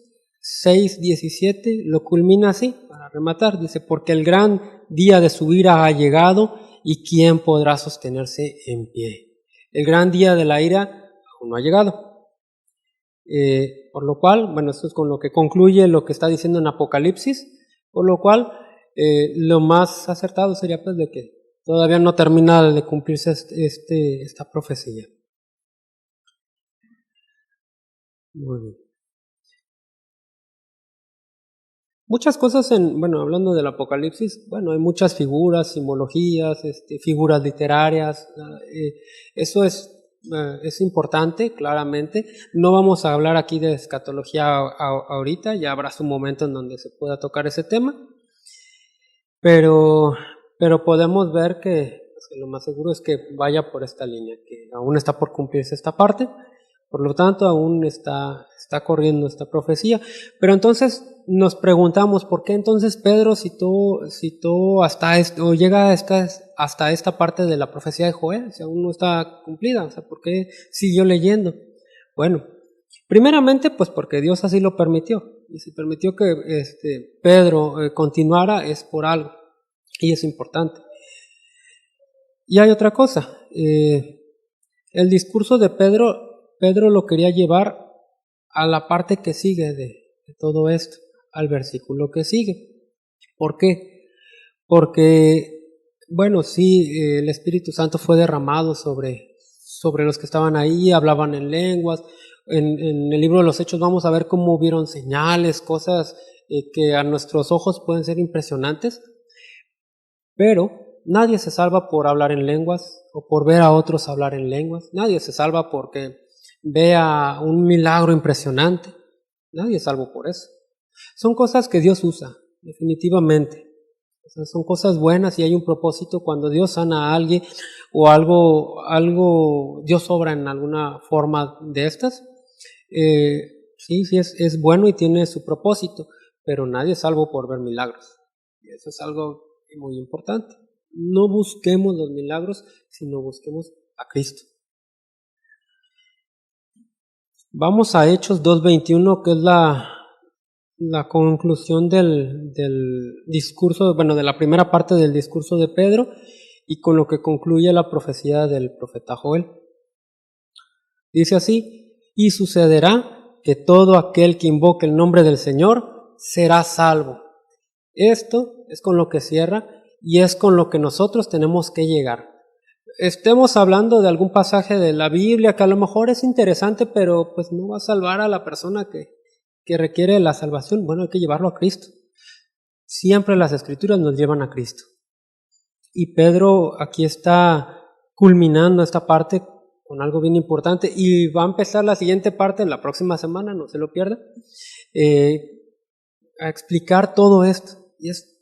6:17, lo culmina así, para rematar, dice, porque el gran día de su ira ha llegado, y ¿quién podrá sostenerse en pie? El gran día de la ira aún no ha llegado. Por lo cual, bueno, esto es con lo que concluye lo que está diciendo en Apocalipsis, por lo cual lo más acertado sería pues de que todavía no termina de cumplirse esta profecía. Muy bien. Muchas cosas hablando del Apocalipsis, hay muchas figuras, simbologías, figuras literarias, eso es importante, claramente. No vamos a hablar aquí de escatología ahorita, ya habrá su momento en donde se pueda tocar ese tema, pero podemos ver que lo más seguro es que vaya por esta línea, que aún está por cumplirse esta parte. Por lo tanto, aún está corriendo esta profecía. Pero entonces nos preguntamos, ¿por qué entonces Pedro citó o llega hasta esta parte de la profecía de Joel, si aún no está cumplida? O sea, ¿por qué siguió leyendo? Bueno, primeramente, pues porque Dios así lo permitió. Y si permitió que Pedro continuara, es por algo. Y es importante. Y hay otra cosa. El discurso de Pedro lo quería llevar a la parte que sigue de todo esto, al versículo que sigue. ¿Por qué? Porque, sí, el Espíritu Santo fue derramado sobre los que estaban ahí, hablaban en lenguas. En el libro de los Hechos vamos a ver cómo hubieron señales, cosas que a nuestros ojos pueden ser impresionantes, pero nadie se salva por hablar en lenguas o por ver a otros hablar en lenguas. Nadie se salva porque vea un milagro impresionante. Nadie es salvo por eso. Son cosas que Dios usa, definitivamente. O sea, son cosas buenas y hay un propósito cuando Dios sana a alguien o algo Dios obra en alguna forma de estas. Sí, es bueno y tiene su propósito, pero nadie es salvo por ver milagros. Y eso es algo muy importante. No busquemos los milagros, sino busquemos a Cristo. Vamos a Hechos 2:21, que es la conclusión del discurso, de la primera parte del discurso de Pedro, y con lo que concluye la profecía del profeta Joel. Dice así: y sucederá que todo aquel que invoque el nombre del Señor será salvo. Esto es con lo que cierra y es con lo que nosotros tenemos que llegar. Estemos hablando de algún pasaje de la Biblia que a lo mejor es interesante, pero pues no va a salvar a la persona que requiere la salvación. Hay que llevarlo a Cristo. Siempre las Escrituras nos llevan a Cristo. Y Pedro aquí está culminando esta parte con algo bien importante, y va a empezar la siguiente parte la próxima semana, no se lo pierda, a explicar todo esto. Y es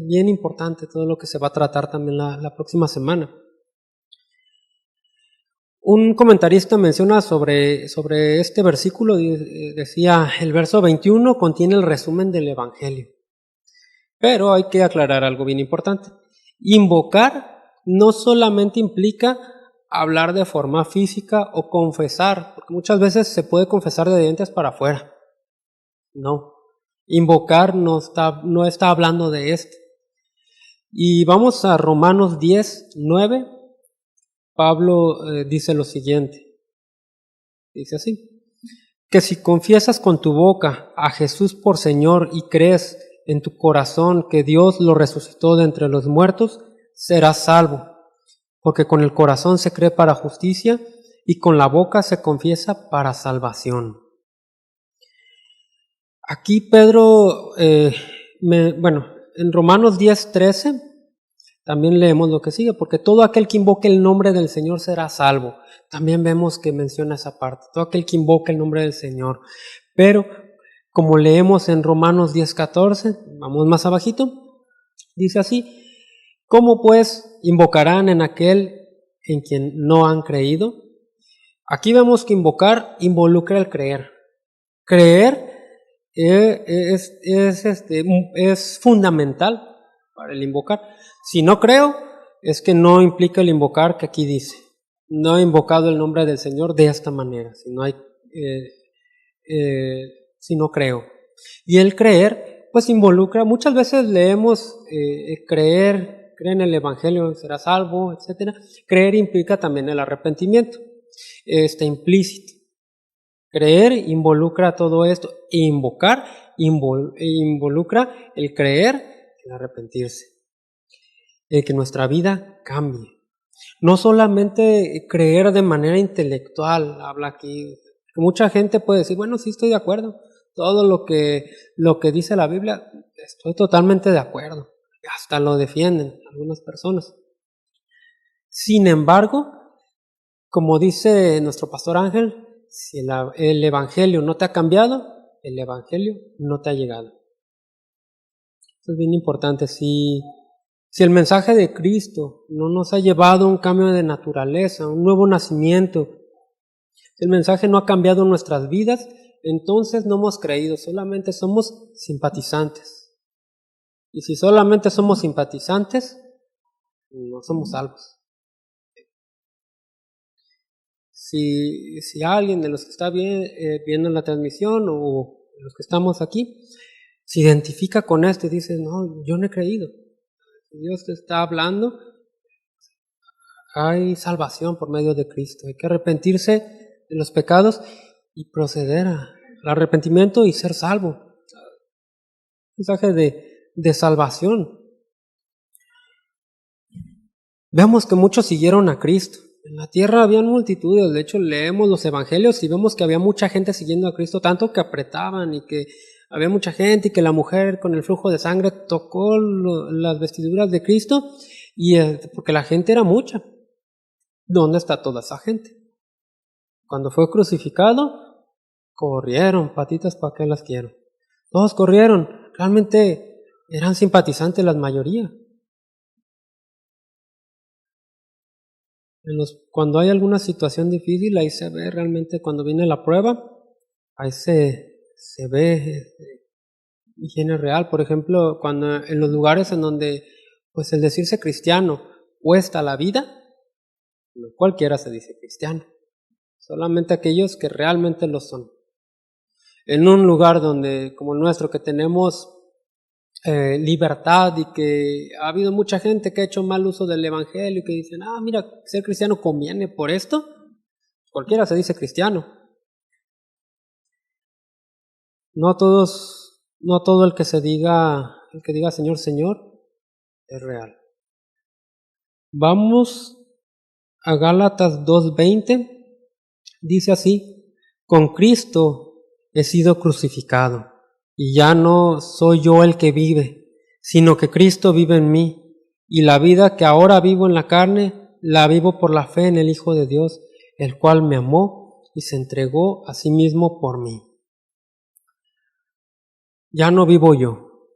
bien importante todo lo que se va a tratar también la próxima semana. Un comentarista menciona sobre este versículo, decía, el verso 21 contiene el resumen del Evangelio. Pero hay que aclarar algo bien importante. Invocar no solamente implica hablar de forma física o confesar, porque muchas veces se puede confesar de dientes para afuera. No, invocar no está hablando de esto. Y vamos a Romanos 10:9. Pablo dice lo siguiente: Dice así, que si confiesas con tu boca a Jesús por Señor y crees en tu corazón que Dios lo resucitó de entre los muertos, serás salvo, porque con el corazón se cree para justicia y con la boca se confiesa para salvación. Aquí Pedro, en Romanos 10:13 también leemos lo que sigue, porque todo aquel que invoque el nombre del Señor será salvo. También vemos que menciona esa parte, todo aquel que invoque el nombre del Señor. Pero, como leemos en Romanos 10:14, vamos más abajito, dice así, ¿cómo pues invocarán en aquel en quien no han creído? Aquí vemos que invocar involucra el creer. Creer es fundamental para el invocar. Si no creo, es que no implica el invocar que aquí dice. No he invocado el nombre del Señor de esta manera, si no creo. Y el creer, pues involucra, muchas veces leemos cree en el Evangelio, será salvo, etc. Creer implica también el arrepentimiento. Está implícito. Creer involucra todo esto. E invocar involucra el creer, el arrepentirse. El que nuestra vida cambie. No solamente creer de manera intelectual, habla aquí. Mucha gente puede decir, bueno, sí estoy de acuerdo. Todo lo que dice la Biblia, estoy totalmente de acuerdo. Hasta lo defienden algunas personas. Sin embargo, como dice nuestro pastor Ángel, si el Evangelio no te ha cambiado, el Evangelio no te ha llegado. Esto es bien importante. Si el mensaje de Cristo no nos ha llevado a un cambio de naturaleza, un nuevo nacimiento, el mensaje no ha cambiado nuestras vidas, entonces no hemos creído, solamente somos simpatizantes. Y si solamente somos simpatizantes, no somos salvos. Si alguien de los que está viendo la transmisión o los que estamos aquí se identifica con esto y dice, no, yo no he creído. Dios te está hablando, hay salvación por medio de Cristo. Hay que arrepentirse de los pecados y proceder al arrepentimiento y ser salvo. Mensaje de salvación. Vemos que muchos siguieron a Cristo. En la tierra habían multitudes, de hecho leemos los evangelios y vemos que había mucha gente siguiendo a Cristo, tanto que apretaban y que había mucha gente y que la mujer con el flujo de sangre tocó las vestiduras de Cristo porque la gente era mucha. ¿Dónde está toda esa gente? Cuando fue crucificado, corrieron, patitas para qué las quiero. Todos corrieron, realmente eran simpatizantes la mayoría. Cuando hay alguna situación difícil, ahí se ve realmente, cuando viene la prueba, ahí se ve higiene real. Por ejemplo, cuando en los lugares en donde pues el decirse cristiano cuesta la vida, no cualquiera se dice cristiano, solamente aquellos que realmente lo son. En un lugar donde, como el nuestro, que tenemos libertad y que ha habido mucha gente que ha hecho mal uso del evangelio y que dicen, mira, ser cristiano conviene por esto, cualquiera se dice cristiano. No todo el que diga Señor, Señor, es real. Vamos a Gálatas 2:20, dice así, con Cristo he sido crucificado, y ya no soy yo el que vive, sino que Cristo vive en mí, y la vida que ahora vivo en la carne, la vivo por la fe en el Hijo de Dios, el cual me amó y se entregó a sí mismo por mí. Ya no vivo yo.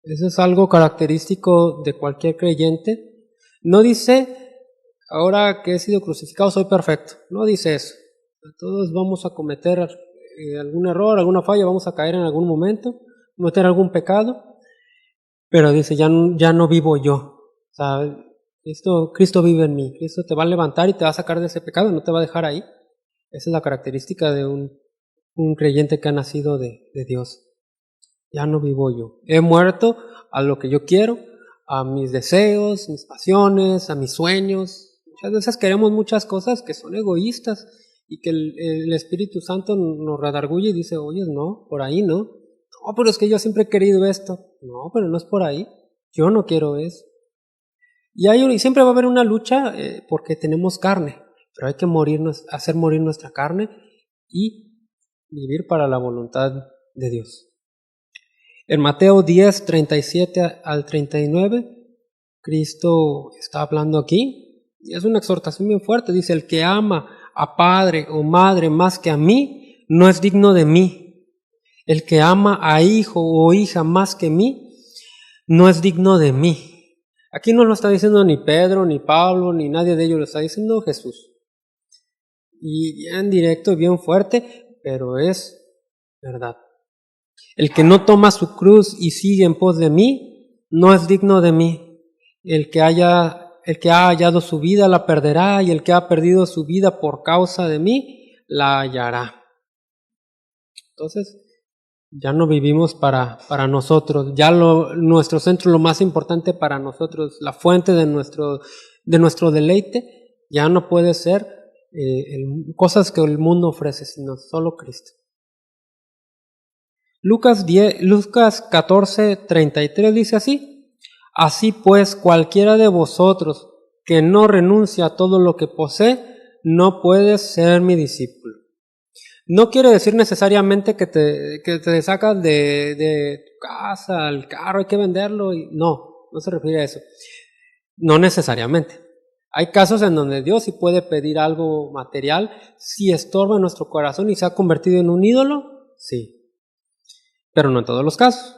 Eso es algo característico de cualquier creyente. No dice, ahora que he sido crucificado soy perfecto. No dice eso. Todos vamos a cometer algún error, alguna falla, vamos a caer en algún momento, cometer algún pecado. Pero dice, ya no vivo yo. O sea, Cristo vive en mí. Cristo te va a levantar y te va a sacar de ese pecado, no te va a dejar ahí. Esa es la característica de un creyente que ha nacido de Dios. Ya no vivo yo. He muerto a lo que yo quiero, a mis deseos, mis pasiones, a mis sueños. Muchas veces queremos muchas cosas que son egoístas y que el Espíritu Santo nos redarguye y dice, oye, no, por ahí no. No, pero es que yo siempre he querido esto. No, pero no es por ahí. Yo no quiero eso. Y siempre va a haber una lucha porque tenemos carne, pero hay que hacer morir nuestra carne y vivir para la voluntad de Dios. En Mateo 10, 37 al 39, Cristo está hablando aquí y es una exhortación bien fuerte. Dice, el que ama a padre o madre más que a mí, no es digno de mí. El que ama a hijo o hija más que mí, no es digno de mí. Aquí no lo está diciendo ni Pedro, ni Pablo, ni nadie de ellos, lo está diciendo Jesús. Y bien directo y bien fuerte, pero es verdad. El que no toma su cruz y sigue en pos de mí, no es digno de mí. El que ha hallado su vida la perderá, y el que ha perdido su vida por causa de mí, la hallará. Entonces, ya no vivimos para nosotros, ya nuestro centro, lo más importante para nosotros, la fuente de nuestro deleite, ya no puede ser cosas que el mundo ofrece, sino solo Cristo. Lucas 14, 33 dice así, así pues cualquiera de vosotros que no renuncia a todo lo que posee, no puede ser mi discípulo. No quiere decir necesariamente que te sacas de tu casa, el carro, hay que venderlo. No se refiere a eso. No necesariamente. Hay casos en donde Dios sí puede pedir algo material si estorba en nuestro corazón y se ha convertido en un ídolo, sí. Pero no en todos los casos.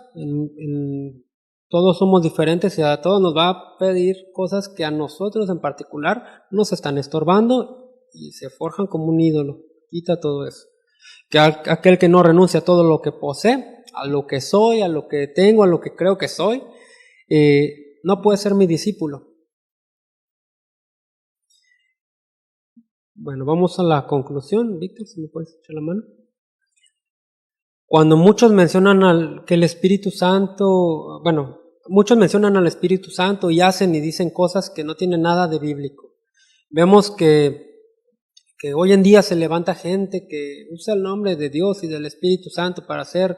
Todos somos diferentes y a todos nos va a pedir cosas que a nosotros en particular nos están estorbando y se forjan como un ídolo. Quita todo eso. Que aquel que no renuncia a todo lo que posee, a lo que soy, a lo que tengo, a lo que creo que soy, no puede ser mi discípulo. Bueno, vamos a la conclusión. Víctor, si me puedes echar la mano. Cuando muchos mencionan que el Espíritu Santo, muchos mencionan al Espíritu Santo y hacen y dicen cosas que no tienen nada de bíblico. Vemos que hoy en día se levanta gente que usa el nombre de Dios y del Espíritu Santo para hacer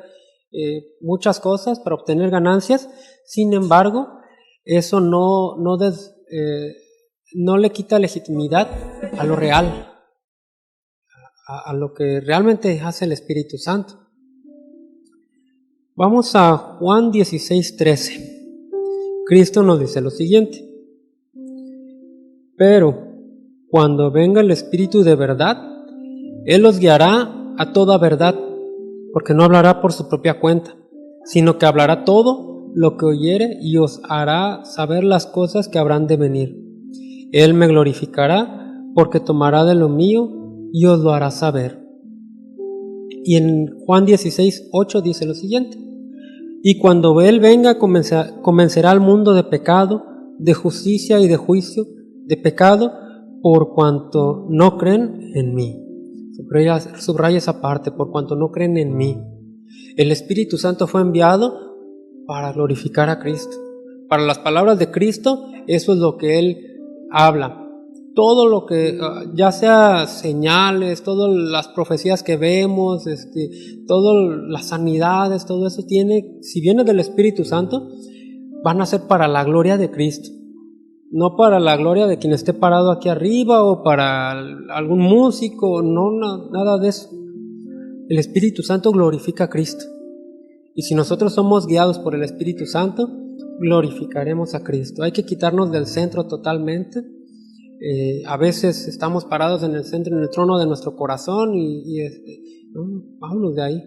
muchas cosas, para obtener ganancias. Sin embargo, eso no le quita legitimidad a lo real, a lo que realmente hace el Espíritu Santo. Vamos a Juan 16, 13. Cristo nos dice lo siguiente: pero cuando venga el Espíritu de verdad, Él os guiará a toda verdad, porque no hablará por su propia cuenta, sino que hablará todo lo que oyere y os hará saber las cosas que habrán de venir. Él me glorificará, porque tomará de lo mío y os lo hará saber. Y en Juan 16, 8 dice lo siguiente: y cuando Él venga, convencerá al mundo de pecado, de justicia y de juicio. De pecado, por cuanto no creen en mí. Subraya esa parte, por cuanto no creen en mí. El Espíritu Santo fue enviado para glorificar a Cristo. Para las palabras de Cristo, eso es lo que Él habla. Todo lo que, ya sea señales, todas las profecías que vemos, todas las sanidades, todo eso si viene del Espíritu Santo, van a ser para la gloria de Cristo. No para la gloria de quien esté parado aquí arriba o para algún músico, nada de eso. El Espíritu Santo glorifica a Cristo. Y si nosotros somos guiados por el Espíritu Santo, glorificaremos a Cristo. Hay que quitarnos del centro totalmente. A veces estamos parados en el centro, en el trono de nuestro corazón no, vámonos de ahí.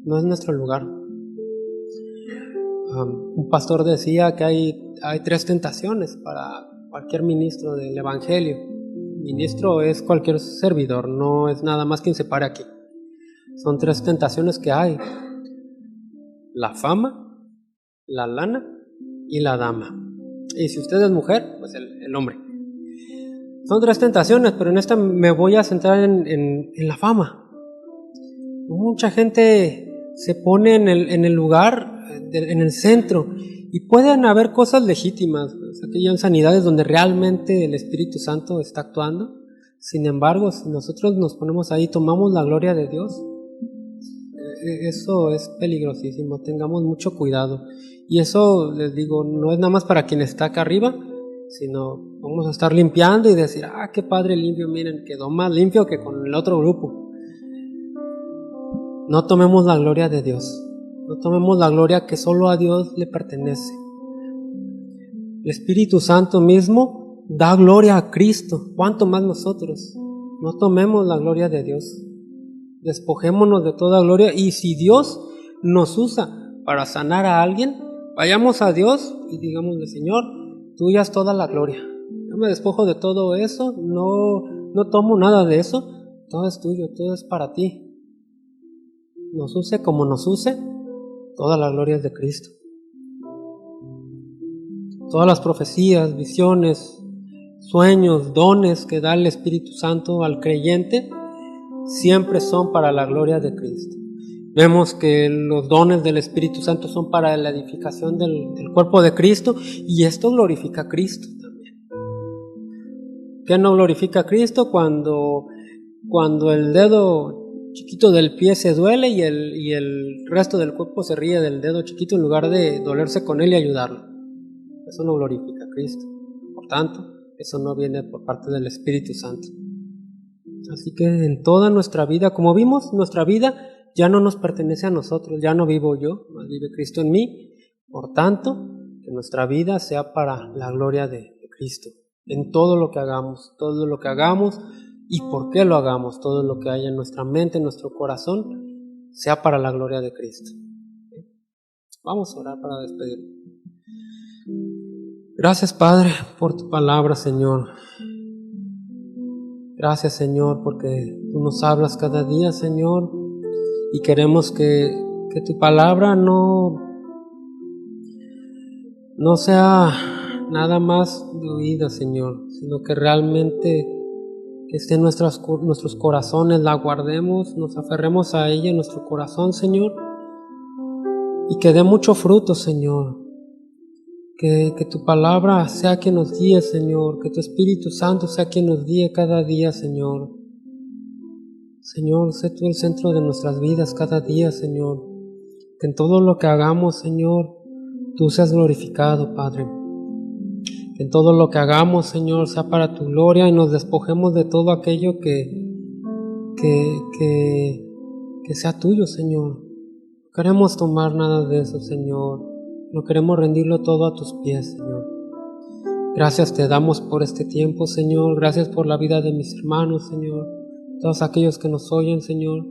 No es nuestro lugar. Un pastor decía que hay 3 tentaciones para cualquier ministro del Evangelio. Ministro es cualquier servidor, no es nada más quien se pare aquí. Son 3 tentaciones que hay: la fama, la lana y la dama. Y si usted es mujer, pues el hombre. Son 3 tentaciones, pero en esta me voy a centrar en la fama. Mucha gente se pone en el lugar, en el centro, y pueden haber cosas legítimas, aquellas sanidades donde realmente el Espíritu Santo está actuando, Sin embargo, si nosotros nos ponemos ahí, tomamos la gloria de Dios, eso es peligrosísimo. Tengamos mucho cuidado. Y eso, les digo, no es nada más para quien está acá arriba, sino vamos a estar limpiando y decir, qué padre limpio, miren, quedó más limpio que con el otro grupo. No tomemos la gloria de Dios. No tomemos la gloria que solo a Dios le pertenece. El Espíritu Santo mismo da gloria a Cristo. ¿Cuánto más nosotros? No tomemos la gloria de Dios. Despojémonos de toda gloria. Y si Dios nos usa para sanar a alguien, vayamos a Dios y digámosle, Señor, tuya es toda la gloria. Yo me despojo de todo eso. No tomo nada de eso. Todo es tuyo, todo es para ti. Nos use como nos use, toda la gloria es de Cristo. Todas las profecías, visiones, sueños, dones que da el Espíritu Santo al creyente siempre son para la gloria de Cristo. Vemos que los dones del Espíritu Santo son para la edificación del cuerpo de Cristo, y esto glorifica a Cristo también. ¿Qué no glorifica a Cristo? Cuando el dedo chiquito del pie se duele y el resto del cuerpo se ríe del dedo chiquito en lugar de dolerse con él y ayudarlo. Eso no glorifica a Cristo. Por tanto, eso no viene por parte del Espíritu Santo. Así que en toda nuestra vida, como vimos, nuestra vida ya no nos pertenece a nosotros, ya no vivo yo, más vive Cristo en mí. Por tanto, que nuestra vida sea para la gloria de Cristo. En todo lo que hagamos y por qué lo hagamos, todo lo que haya en nuestra mente, en nuestro corazón, sea para la gloria de Cristo. Vamos a orar para despedirnos. Gracias, Padre, por tu palabra, Señor. Gracias, Señor, porque tú nos hablas cada día, Señor, y queremos que tu palabra no sea nada más de oída, Señor, sino que realmente esté en nuestros corazones, la guardemos, nos aferremos a ella en nuestro corazón, Señor, y que dé mucho fruto, Señor. Que tu palabra sea quien nos guíe, Señor, que tu Espíritu Santo sea quien nos guíe cada día, Señor. Señor, sé tú el centro de nuestras vidas cada día, Señor. Que en todo lo que hagamos, Señor, tú seas glorificado, Padre. Que en todo lo que hagamos, Señor, sea para tu gloria y nos despojemos de todo aquello que sea tuyo, Señor. No queremos tomar nada de eso, Señor. No queremos rendirlo todo a tus pies, Señor. Gracias te damos por este tiempo, Señor. Gracias por la vida de mis hermanos, Señor. Todos aquellos que nos oyen, Señor.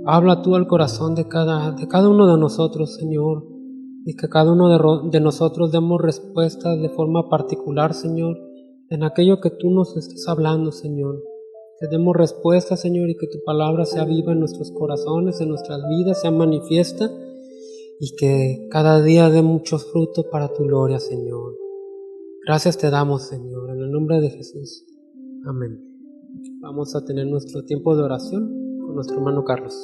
Habla tú al corazón de cada uno de nosotros, Señor. Y que cada uno de nosotros demos respuestas de forma particular, Señor, en aquello que tú nos estés hablando, Señor. Que demos respuestas, Señor, y que tu palabra sea viva en nuestros corazones, en nuestras vidas, sea manifiesta, y que cada día dé muchos frutos para tu gloria, Señor. Gracias te damos, Señor, en el nombre de Jesús. Amén. Vamos a tener nuestro tiempo de oración con nuestro hermano Carlos.